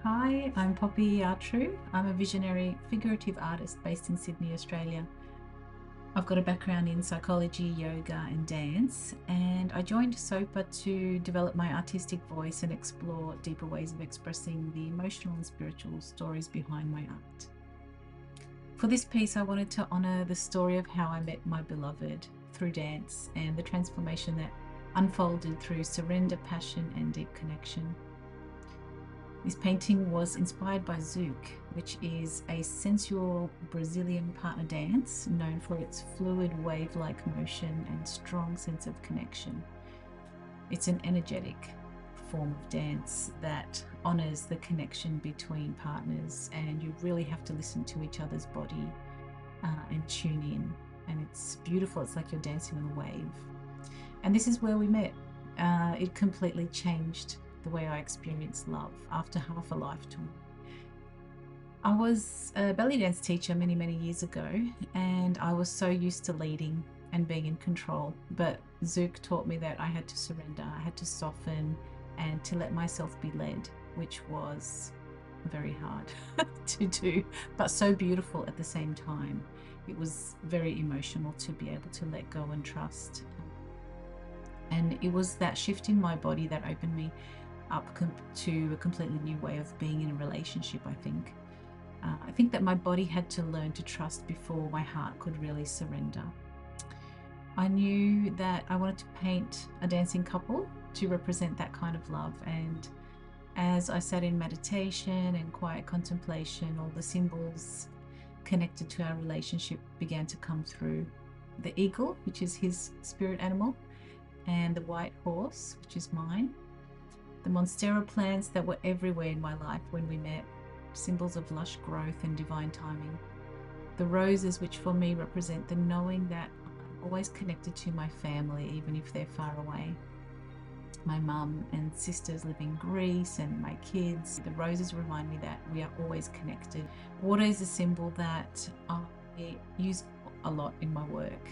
Hi, I'm Popi Iatrou. I'm a visionary figurative artist based in Sydney, Australia. I've got a background in psychology, yoga, and dance, and I joined SOPA to develop my artistic voice and explore deeper ways of expressing the emotional and spiritual stories behind my art. For this piece, I wanted to honour the story of how I met my beloved through dance and the transformation that unfolded through surrender, passion, and deep connection. This painting was inspired by Zouk, which is a sensual Brazilian partner dance known for its fluid wave-like motion and strong sense of connection. It's an energetic form of dance that honors the connection between partners, and you really have to listen to each other's body and tune in. And it's beautiful. It's like you're dancing on a wave. And this is where we met. It completely changed the way I experienced love after half a lifetime. I was a belly dance teacher many, many years ago, and I was so used to leading and being in control. But Zouk taught me that I had to surrender, I had to soften, and to let myself be led, which was very hard to do, but so beautiful at the same time. It was very emotional to be able to let go and trust. And it was that shift in my body that opened me up to a completely new way of being in a relationship, I think. I think that my body had to learn to trust before my heart could really surrender. I knew that I wanted to paint a dancing couple to represent that kind of love, and as I sat in meditation and quiet contemplation, all the symbols connected to our relationship began to come through. The eagle, which is his spirit animal, and the white horse, which is mine. The monstera plants that were everywhere in my life when we met, symbols of lush growth and divine timing. The roses, which for me represent the knowing that I'm always connected to my family, even if they're far away. My mum and sisters live in Greece, and my kids. The roses remind me that we are always connected. Water is a symbol that I use a lot in my work.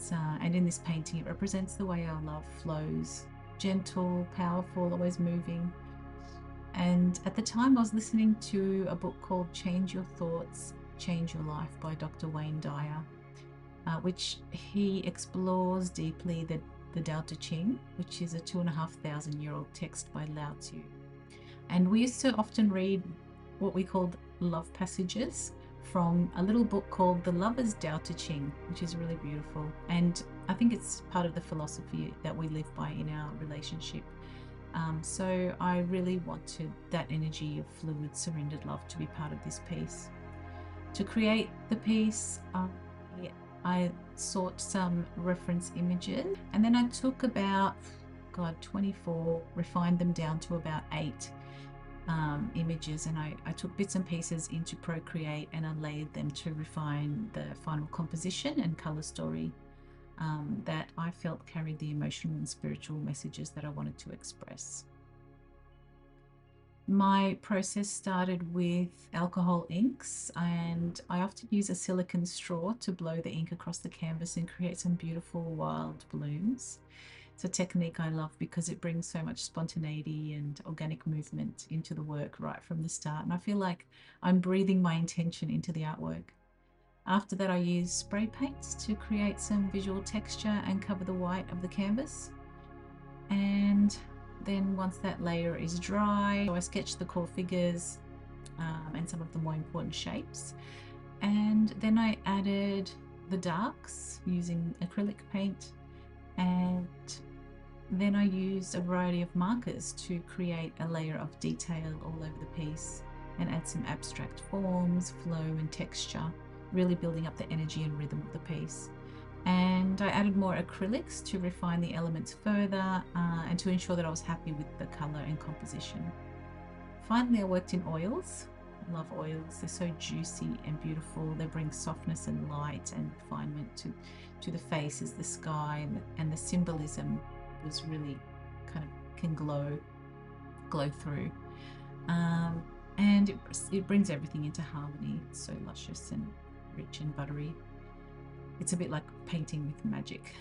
And in this painting, it represents the way our love flows. Gentle, powerful, always moving. And at the time I was listening to a book called Change Your Thoughts, Change Your Life by Dr. Wayne Dyer, which he explores deeply the Tao Te Ching, which is a 2,500-year-old text by Lao Tzu. And we used to often read what we called love passages from a little book called The Lover's Tao Te Ching, which is really beautiful. And I think it's part of the philosophy that we live by in our relationship. So I really wanted that energy of fluid, surrendered love to be part of this piece. To create the piece, I sought some reference images, and then I took about 24, refined them down to about 8 images, and I took bits and pieces into Procreate, and I layered them to refine the final composition and color story that I felt carried the emotional and spiritual messages that I wanted to express. My process started with alcohol inks, and I often use a silicone straw to blow the ink across the canvas and create some beautiful wild blooms. It's a technique I love because it brings so much spontaneity and organic movement into the work right from the start, and I feel like I'm breathing my intention into the artwork. After that, I use spray paints to create some visual texture and cover the white of the canvas. And then once that layer is dry, I sketch the core figures and some of the more important shapes. And then I added the darks using acrylic paint, and then I used a variety of markers to create a layer of detail all over the piece and add some abstract forms, flow and texture, really building up the energy and rhythm of the piece. And I added more acrylics to refine the elements further and to ensure that I was happy with the color and composition. Finally, I worked in oils. I love oils. They're so juicy and beautiful. They bring softness and light and refinement to the faces, the sky, and the symbolism was really kind of can glow through. And it brings everything into harmony. It's so luscious and rich and buttery. It's a bit like painting with magic.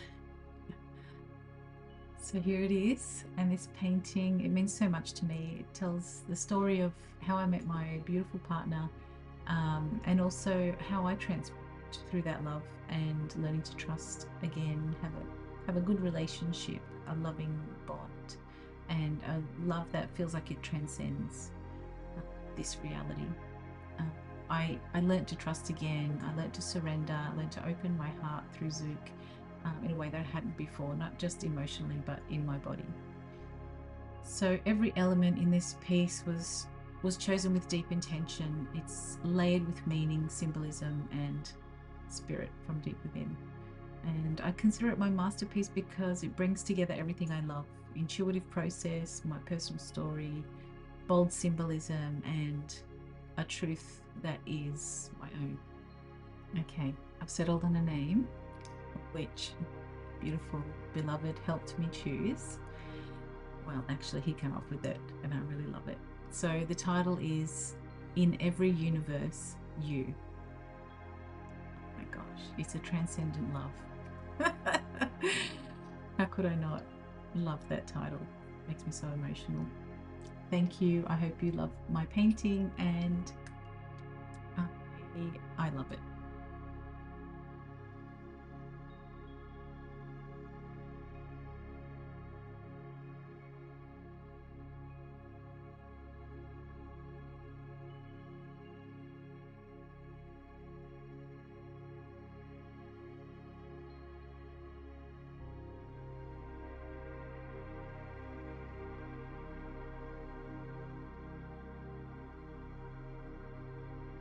So here it is, and this painting, it means so much to me. It tells the story of how I met my beautiful partner, and also how I transformed through that love and learning to trust again, have a good relationship, a loving bond, and a love that feels like it transcends this reality. I learnt to trust again. I learnt to surrender. I learnt to open my heart through Zook in a way that I hadn't before, not just emotionally, but in my body. So every element in this piece was chosen with deep intention. It's layered with meaning, symbolism, and spirit from deep within. And I consider it my masterpiece because it brings together everything I love: intuitive process, my personal story, bold symbolism, and a truth that is my own. Okay, I've settled on a name, which beautiful beloved helped me choose. Well, actually, he came up with it, and I really love it. So the title is In Every Universe, You. Oh my gosh, it's a transcendent love. How could I not love that title? It makes me so emotional. Thank you. I hope you love my painting, and I love it.